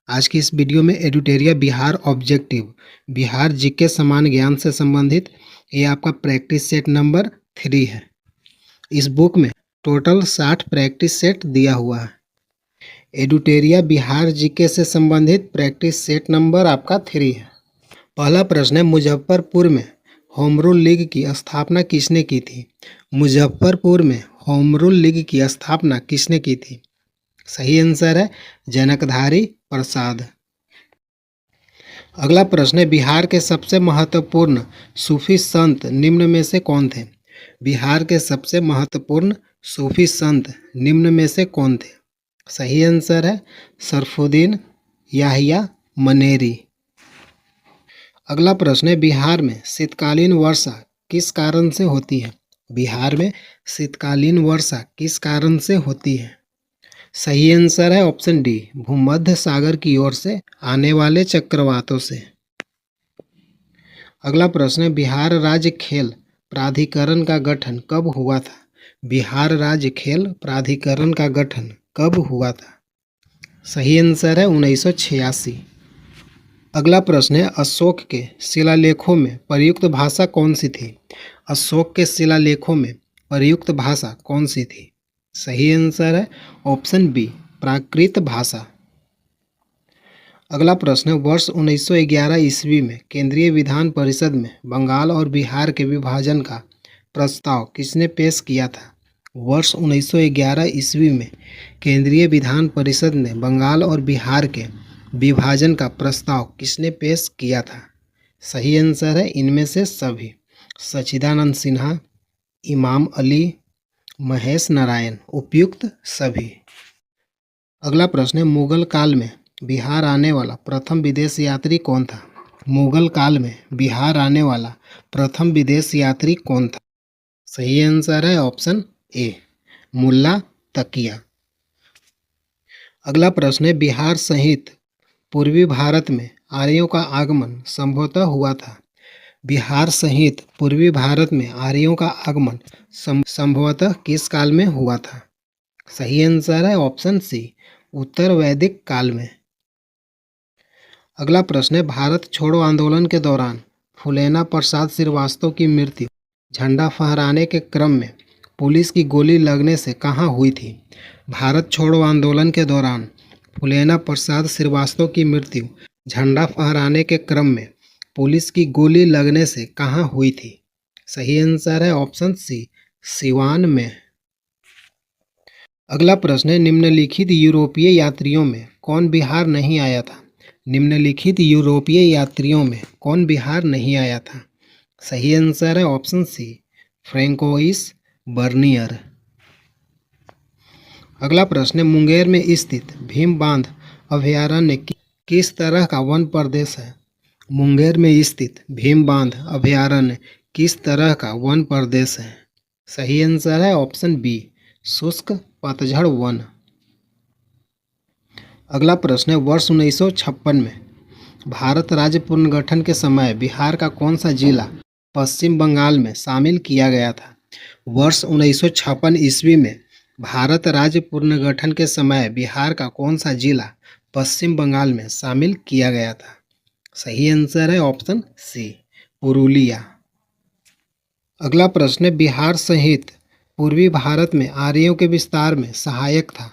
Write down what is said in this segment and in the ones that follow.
आज की इस वीडियो में एडुटेरिया बिहार ऑब्जेक्टिव बिहार जीके समान ज्ञान से संबंधित ये आपका प्रैक्टिस सेट नंबर 3 है। इस बुक में टोटल 60 प्रैक्टिस सेट दिया हुआ है। एडुटेरिया बिहार जीके से संबंधित प्रैक्टिस सेट नंबर आपका 3 है। पहला प्रश्न है, मुजफ्फरपुर में होम रूल लीग की स्थापना किसने की थी? मुजफ्फरपुर में होम रूल लीग की स्थापना किसने की थी? सही आंसर है जनकधारी प्रसाद। अगला प्रश्न है, बिहार के सबसे महत्वपूर्ण सूफी संत निम्न में से कौन थे? बिहार के सबसे महत्वपूर्ण सूफी संत निम्न में से कौन थे? सही आंसर है सरफुद्दीन याहिया मनेरी। अगला प्रश्न है, बिहार में शीतकालीन वर्षा किस कारण से होती है? बिहार में शीतकालीन वर्षा किस कारण से होती है? सही आंसर है ऑप्शन डी, भूमध्य सागर की ओर से आने वाले चक्रवातों से। अगला प्रश्न है, बिहार राज्य खेल प्राधिकरण का गठन कब हुआ था? बिहार राज्य खेल प्राधिकरण का गठन कब हुआ था? सही आंसर है 1986। अगला प्रश्न है, अशोक के शिलालेखों में प्रयुक्त भाषा कौन सी थी? अशोक के शिलालेखों में प्रयुक्त भाषा कौन सी थी? सही आंसर है ऑप्शन बी, प्राकृत भाषा। अगला प्रश्न है, वर्ष 1911 ईस्वी में केंद्रीय विधान परिषद में बंगाल और बिहार के विभाजन का प्रस्ताव किसने पेश किया था? वर्ष 1911 ईस्वी में केंद्रीय विधान परिषद ने बंगाल और बिहार के विभाजन का प्रस्ताव किसने पेश किया था? सही आंसर है इनमें से सभी, सच्चिदानंद सिन्हा, इमाम अली, महेश नारायण, उपयुक्त सभी। अगला प्रश्न है, मुगल काल में बिहार आने वाला प्रथम विदेश यात्री कौन था? मुगल काल में बिहार आने वाला प्रथम विदेश यात्री कौन था? सही आंसर है ऑप्शन ए, मुल्ला तकिया। अगला प्रश्न है, बिहार सहित पूर्वी भारत में आर्यों का आगमन संभवतः हुआ था? बिहार सहित पूर्वी भारत में आर्यों का आगमन संभवतः किस काल में हुआ था? सही आंसर है ऑप्शन सी, उत्तर वैदिक काल में। अगला प्रश्न है, भारत छोड़ो आंदोलन के दौरान फुलेना प्रसाद श्रीवास्तव की मृत्यु झंडा फहराने के क्रम में पुलिस की गोली लगने से कहाँ हुई थी? भारत छोड़ो आंदोलन के दौरान फुलेना प्रसाद श्रीवास्तव की मृत्यु झंडा फहराने के क्रम में पुलिस की गोली लगने से कहाँ हुई थी? सही आंसर है ऑप्शन सी, सिवान में। अगला प्रश्न है, निम्नलिखित यूरोपीय यात्रियों में कौन बिहार नहीं आया था? निम्नलिखित यूरोपीय यात्रियों में कौन बिहार नहीं आया था? सही आंसर है ऑप्शन सी, फ्रैंकोइस बर्नियर। अगला प्रश्न है, मुंगेर में स्थित भीम बांध अभयारण्य किस तरह का वन प्रदेश है? मुंगेर में स्थित भीम बांध अभयारण्य किस तरह का वन प्रदेश है? सही आंसर है ऑप्शन बी, शुष्क पतझड़ वन। अगला प्रश्न है, वर्ष 1956 में भारत राज्य पुनर्गठन के समय बिहार का कौन सा जिला पश्चिम बंगाल में शामिल किया गया था? वर्ष 1956 ईस्वी में भारत राज्य पुनर्गठन के समय बिहार का कौन सा जिला पश्चिम बंगाल में शामिल किया गया था? सही आंसर है ऑप्शन सी, पुरुलिया। अगला प्रश्न है, बिहार सहित पूर्वी भारत में आर्यों के विस्तार में सहायक था?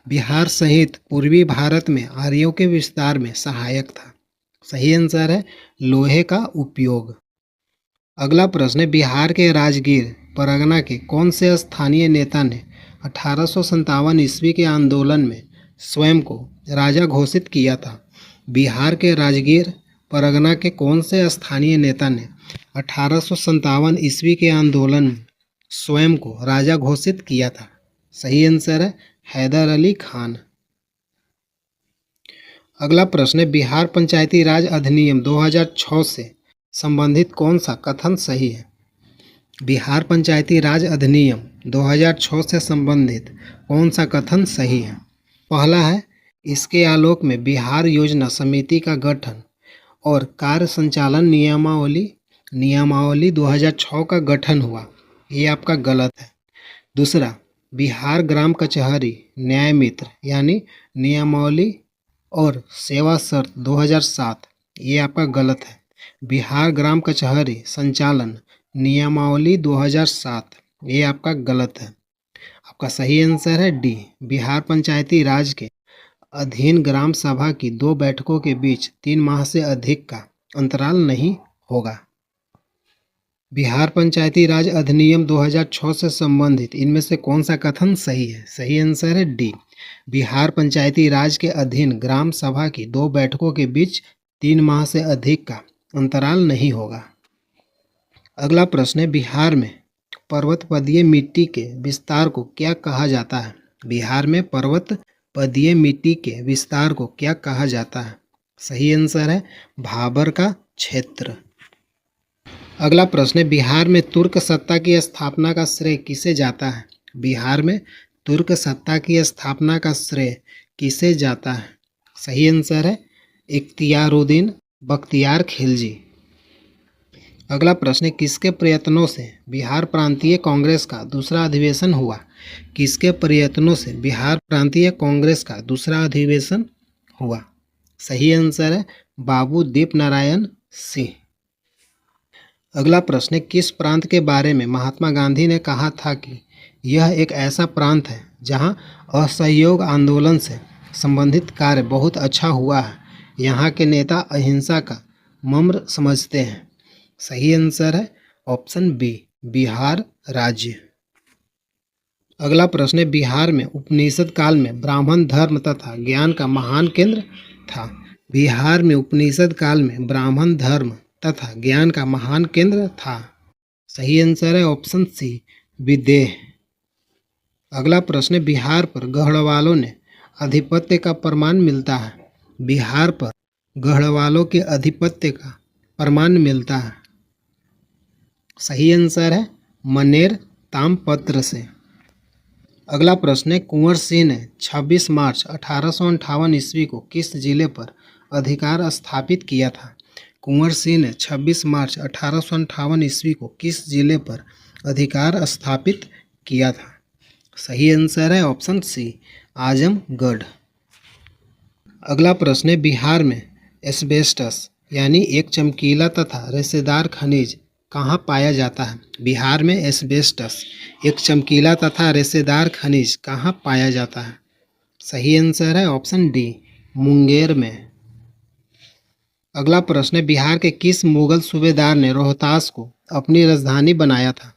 बिहार सहित पूर्वी भारत में आर्यों के विस्तार में सहायक था? सही आंसर है लोहे का उपयोग। अगला प्रश्न है, बिहार के राजगीर परगना के कौन से स्थानीय नेता ने 1857 ईस्वी के आंदोलन में स्वयं को राजा घोषित किया था? बिहार के राजगीर परगना के कौन से स्थानीय नेता ने 1857 ईस्वी के आंदोलन में स्वयं को राजा घोषित किया था? सही आंसर है हैदर अली खान। अगला प्रश्न है, बिहार पंचायती राज अधिनियम 2006 से संबंधित कौन सा कथन सही है? बिहार पंचायती राज अधिनियम 2006 से संबंधित कौन सा कथन सही है? पहला है, इसके आलोक में बिहार योजना समिति का गठन और कार्य संचालन नियमावली 2006 का गठन हुआ, ये आपका गलत है। दूसरा, बिहार ग्राम कचहरी न्याय मित्र यानी नियमावली और सेवा शर्त 2007 ये आपका गलत है। बिहार ग्राम कचहरी संचालन नियमावली 2007 ये आपका गलत है। आपका सही आंसर है डी, बिहार पंचायती राज के अधीन ग्राम सभा की 2 बैठकों के बीच 3 माह से अधिक का अंतराल नहीं होगा। बिहार पंचायती राज अधिनियम 2006 से संबंधित इनमें से कौन सा कथन सही है? सही आंसर है डी, बिहार पंचायती राज के अधीन ग्राम सभा की 2 बैठकों के बीच 3 माह से अधिक का अंतराल नहीं होगा। अगला प्रश्न है, बिहार में पर्वतपदीय मिट्टी के विस्तार को क्या कहा जाता है? बिहार में पर्वतपदीय मिट्टी के विस्तार को क्या कहा जाता है? सही आंसर है भाबर का क्षेत्र। अगला प्रश्न है, बिहार में तुर्क सत्ता की स्थापना का श्रेय किसे जाता है? बिहार में तुर्क सत्ता की स्थापना का श्रेय किसे जाता है? सही आंसर है इख्तियारुद्दीन बख्तियार खिलजी। अगला प्रश्न है, किसके प्रयत्नों से बिहार प्रांतीय कांग्रेस का दूसरा अधिवेशन हुआ? किसके प्रयत्नों से बिहार प्रांतीय कांग्रेस का दूसरा अधिवेशन हुआ? सही आंसर है बाबू दीप नारायण सिंह। अगला प्रश्न है, किस प्रांत के बारे में महात्मा गांधी ने कहा था कि यह एक ऐसा प्रांत है जहां असहयोग आंदोलन से संबंधित कार्य बहुत अच्छा हुआ है, यहाँ के नेता अहिंसा का मर्म समझते हैं? सही आंसर है ऑप्शन बी, बिहार राज्य। अगला प्रश्न है, बिहार में उपनिषद काल में ब्राह्मण धर्म तथा ज्ञान का महान केंद्र था। बिहार में उपनिषद काल में ब्राह्मण धर्म तथा ज्ञान का महान केंद्र था। सही आंसर है ऑप्शन सी, विदेह। अगला प्रश्न है, बिहार पर गढ़वालों ने आधिपत्य का प्रमाण मिलता है। बिहार पर गढ़वालों के आधिपत्य का प्रमाण मिलता है। सही आंसर है मनेर तामपत्र से। अगला प्रश्न है, कुंवर सिंह ने 26 मार्च 1858 ईस्वी को किस जिले पर अधिकार स्थापित किया था? कुंवर सिंह ने 26 मार्च 1858 ईस्वी को किस जिले पर अधिकार स्थापित किया था? सही आंसर है ऑप्शन सी, आजमगढ़। अगला प्रश्न है, बिहार में एस्बेस्टस यानी एक चमकीला तथा रेशेदार खनिज कहाँ पाया जाता है? बिहार में एस्बेस्टस एक चमकीला तथा रेशेदार खनिज कहाँ पाया जाता है? सही आंसर है ऑप्शन डी, मुंगेर में। अगला प्रश्न है, बिहार के किस मुगल सूबेदार ने रोहतास को अपनी राजधानी बनाया था?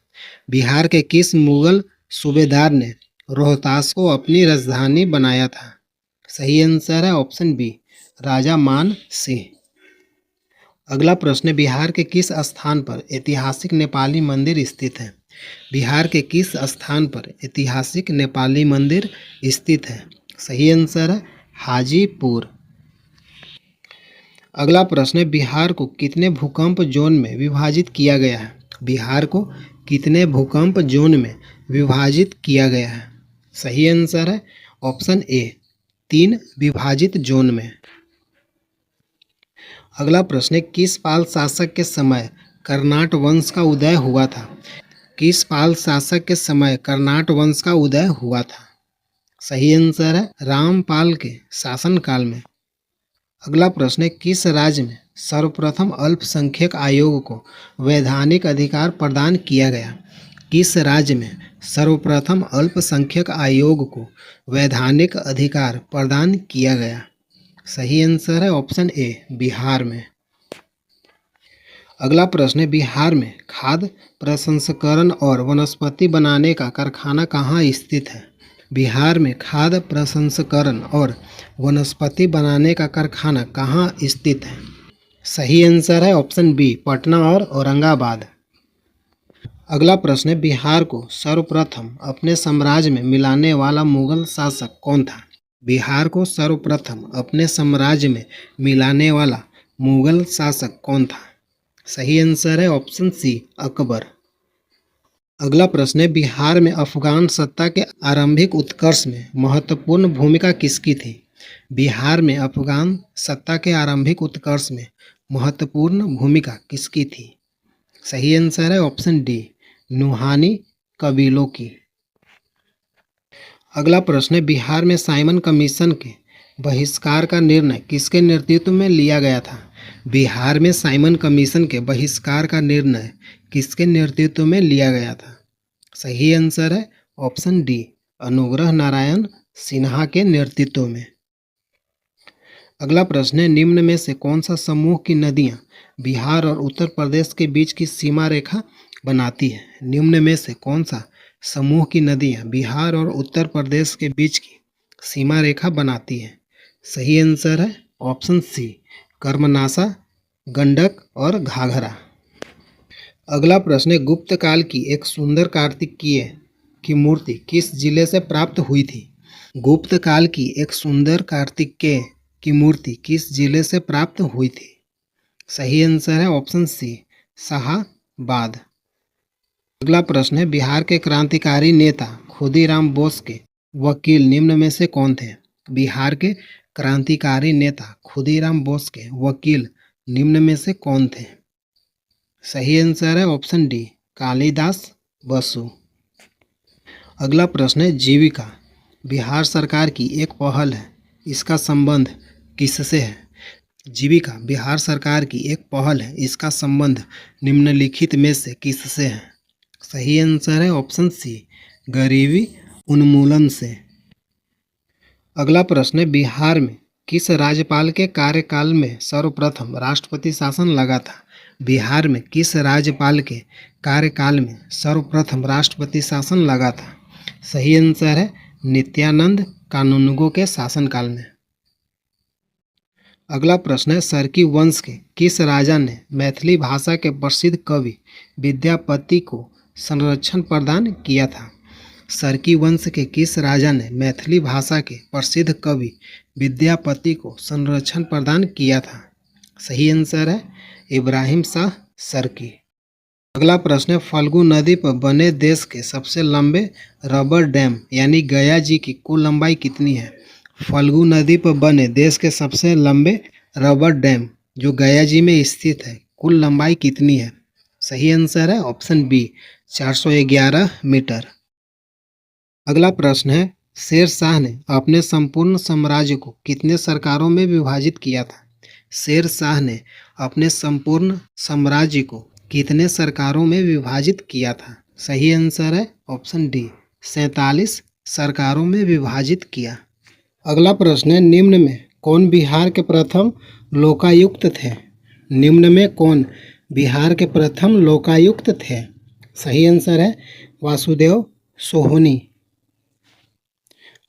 बिहार के किस मुगल सूबेदार ने रोहतास को अपनी राजधानी बनाया था? सही आंसर है ऑप्शन बी, राजा मान सिंह। अगला प्रश्न है, बिहार के किस स्थान पर ऐतिहासिक नेपाली मंदिर स्थित है? बिहार के किस स्थान पर ऐतिहासिक नेपाली मंदिर स्थित है? सही आंसर है हाजीपुर। अगला प्रश्न है, बिहार को कितने भूकंप जोन में विभाजित किया गया है? बिहार को कितने भूकंप जोन में विभाजित किया गया है? सही आंसर है ऑप्शन ए, 3 विभाजित जोन में। अगला प्रश्न है, किस पाल शासक के समय कर्नाट वंश का उदय हुआ था? किस पाल शासक के समय कर्नाट वंश का उदय हुआ था? सही आंसर है रामपाल के शासनकाल में। अगला प्रश्न है, किस राज्य में सर्वप्रथम अल्पसंख्यक आयोग को वैधानिक अधिकार प्रदान किया गया? किस राज्य में सर्वप्रथम अल्पसंख्यक आयोग को वैधानिक अधिकार प्रदान किया गया? सही आंसर है ऑप्शन ए, बिहार में। अगला प्रश्न है, बिहार में खाद्य प्रसंस्करण और वनस्पति बनाने का कारखाना कहाँ स्थित है? बिहार में खाद्य प्रसंस्करण और वनस्पति बनाने का कारखाना कहाँ स्थित है? सही आंसर है ऑप्शन बी, पटना और औरंगाबाद। अगला प्रश्न है, बिहार को सर्वप्रथम अपने साम्राज्य में मिलाने वाला मुगल शासक कौन था? बिहार को सर्वप्रथम अपने साम्राज्य में मिलाने वाला मुगल शासक कौन था? सही आंसर है ऑप्शन सी, अकबर। अगला प्रश्न है, बिहार में अफगान सत्ता के आरंभिक उत्कर्ष में महत्वपूर्ण भूमिका किसकी थी? बिहार में अफगान सत्ता के आरंभिक उत्कर्ष में महत्वपूर्ण भूमिका किसकी थी? सही आंसर है ऑप्शन डी, नुहानी कबीलों की। अगला प्रश्न है, बिहार में साइमन कमीशन के बहिष्कार का निर्णय किसके नेतृत्व में लिया गया था? बिहार में साइमन कमीशन के बहिष्कार का निर्णय किसके नेतृत्व में लिया गया था? सही आंसर है ऑप्शन डी, अनुग्रह नारायण सिन्हा के नेतृत्व में। अगला प्रश्न है, निम्न में से कौन सा समूह की नदियां बिहार और उत्तर प्रदेश के बीच की सीमा रेखा बनाती है? निम्न में से कौन सा समूह की नदियां बिहार और उत्तर प्रदेश के बीच की सीमा रेखा बनाती है? सही आंसर है ऑप्शन सी, कर्मनाशा, गंडक और घाघरा। अगला प्रश्न है, गुप्त काल की एक सुंदर कार्तिकेय की मूर्ति किस जिले से प्राप्त हुई थी? गुप्त काल की एक सुंदर कार्तिकेय की मूर्ति किस जिले से प्राप्त हुई थी? सही आंसर है ऑप्शन सी, शाहाबाद। अगला प्रश्न है, बिहार के क्रांतिकारी नेता खुदीराम बोस के वकील निम्न में से कौन थे? बिहार के क्रांतिकारी नेता खुदीराम बोस के वकील निम्न में से कौन थे? सही आंसर है ऑप्शन डी, कालिदास बसु। अगला प्रश्न है, जीविका बिहार सरकार की एक पहल है, इसका संबंध किससे है? जीविका बिहार सरकार की एक पहल है, इसका संबंध निम्नलिखित में से किससे है? सही आंसर है ऑप्शन सी, गरीबी उन्मूलन से। अगला प्रश्न है, बिहार में किस राज्यपाल के कार्यकाल में सर्वप्रथम राष्ट्रपति शासन लगा था? बिहार में किस राज्यपाल के कार्यकाल में सर्वप्रथम राष्ट्रपति शासन लगा था? सही आंसर है नित्यानंद कानूनगो के शासनकाल में। अगला प्रश्न है, सरकी वंश के किस राजा ने मैथिली भाषा के प्रसिद्ध कवि विद्यापति को संरक्षण प्रदान किया था? सरकी वंश के किस राजा ने मैथिली भाषा के प्रसिद्ध कवि विद्यापति को संरक्षण प्रदान किया था? सही आंसर है इब्राहिम शाह सरकी। अगला प्रश्न है, फल्गु नदी पर बने देश के सबसे लंबे रबर डैम यानी गया जी की कुल लंबाई कितनी है? फल्गु नदी पर बने देश के सबसे लंबे रबर डैम जो गया जी में स्थित है, कुल लंबाई कितनी है? सही आंसर है ऑप्शन बी, 411 मीटर। अगला प्रश्न है, शेर शाह ने अपने संपूर्ण साम्राज्य को कितने सरकारों में विभाजित किया था? शेर शाह ने अपने संपूर्ण साम्राज्य को कितने सरकारों में विभाजित किया था? सही आंसर है ऑप्शन डी, 47 सरकारों में विभाजित किया। अगला प्रश्न है, निम्न में कौन बिहार के प्रथम लोकायुक्त थे? निम्न में कौन बिहार के प्रथम लोकायुक्त थे? सही आंसर है वासुदेव सोहनी।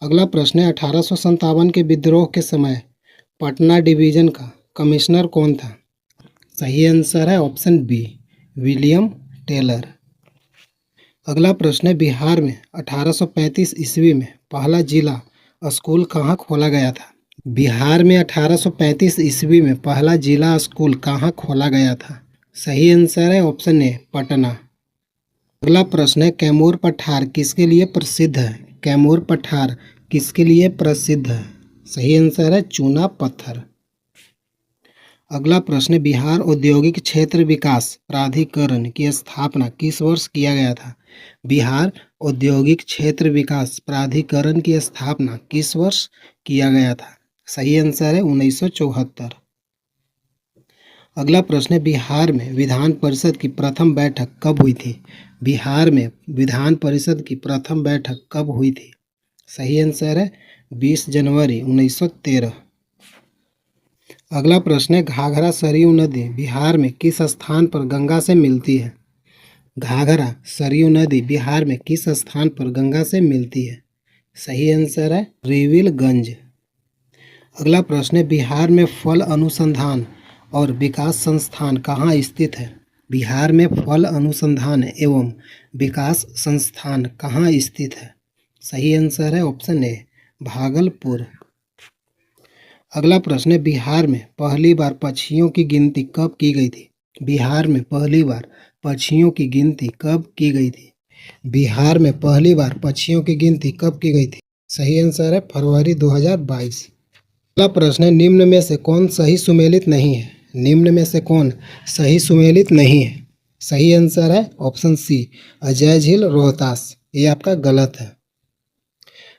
अगला प्रश्न है, 1857 के विद्रोह के समय पटना डिवीजन का कमिश्नर कौन था? सही आंसर है ऑप्शन बी, विलियम टेलर। अगला प्रश्न है, बिहार में 1835 ईस्वी में पहला जिला स्कूल कहाँ खोला गया था? बिहार में 1835 ईस्वी में पहला जिला स्कूल कहाँ खोला गया था? सही आंसर है ऑप्शन ए, पटना। अगला प्रश्न है, कैमूर पठार किसके लिए प्रसिद्ध है? कैमूर पठार किसके लिए प्रसिद्ध है? सही आंसर है चूना पत्थर। अगला प्रश्न, बिहार औद्योगिक क्षेत्र विकास प्राधिकरण की स्थापना किस वर्ष किया गया था? बिहार औद्योगिक क्षेत्र विकास प्राधिकरण की स्थापना किस वर्ष किया गया था? सही आंसर है 1974। अगला प्रश्न है, बिहार में विधान परिषद की प्रथम बैठक कब हुई थी? बिहार में विधान परिषद की प्रथम बैठक कब हुई थी? सही आंसर है 20 जनवरी 1913। अगला प्रश्न है, घाघरा सरयू नदी बिहार में किस स्थान पर गंगा से मिलती है? घाघरा सरयू नदी बिहार में किस स्थान पर गंगा से मिलती है? सही आंसर है रिविलगंज। अगला प्रश्न है, बिहार में फल अनुसंधान और विकास संस्थान कहाँ स्थित है? बिहार में फल अनुसंधान एवं विकास संस्थान कहाँ स्थित है? सही आंसर है ऑप्शन ए, भागलपुर। अगला प्रश्न है, बिहार में पहली बार पक्षियों की गिनती कब की गई थी? बिहार में पहली बार पक्षियों की गिनती कब की गई थी? बिहार में पहली बार पक्षियों की गिनती कब की गई थी? सही आंसर है फरवरी 2022। अगला प्रश्न है, निम्न में से कौन सही सुमेलित नहीं है? निम्न में से कौन सही सुमेलित नहीं है? सही आंसर है ऑप्शन सी, अजय झील रोहतास। ये आपका गलत है।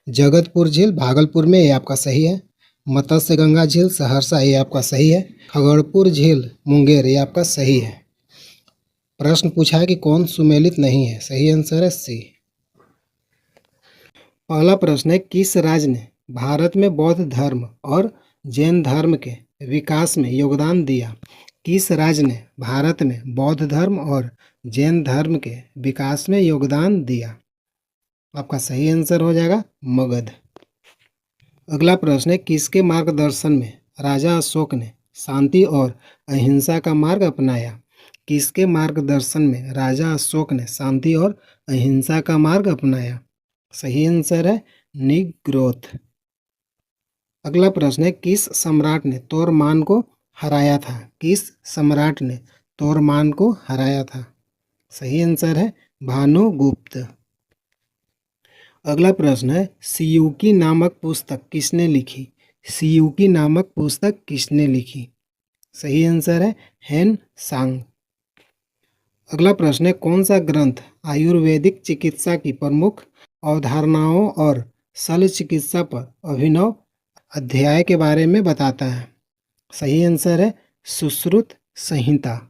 जगतपुर झील भागलपुर में, ये आपका सही है। मत्स्य गंगा झील सहरसा, ये आपका सही है। खगड़पुर झील मुंगेर, ये आपका सही है। प्रश्न पूछा है कि कौन सुमेलित नहीं है, सही आंसर है सी। पहला प्रश्न है, किस राज्य ने भारत में बौद्ध धर्म और जैन धर्म के विकास में योगदान दिया? किस राज्य ने भारत में बौद्ध धर्म और जैन धर्म के विकास में योगदान दिया? आपका सही आंसर हो जाएगा मगध। अगला प्रश्न है, किसके मार्गदर्शन में राजा अशोक ने शांति और अहिंसा का मार्ग अपनाया? किसके मार्गदर्शन में राजा अशोक ने शांति और अहिंसा का मार्ग अपनाया? सही आंसर है निग्रोध। अगला प्रश्न है, किस सम्राट ने तोरमान को हराया था? किस सम्राट ने तोरमान को हराया था? सही आंसर है भानुगुप्त। अगला प्रश्न है, सियूकी नामक पुस्तक किसने लिखी? सियूकी नामक पुस्तक किसने लिखी? सही आंसर है हेन सांग। अगला प्रश्न है, कौन सा ग्रंथ आयुर्वेदिक चिकित्सा की प्रमुख अवधारणाओं और शल्य चिकित्सा पर अभिनव अध्याय के बारे में बताता है? सही आंसर है सुश्रुत संहिता।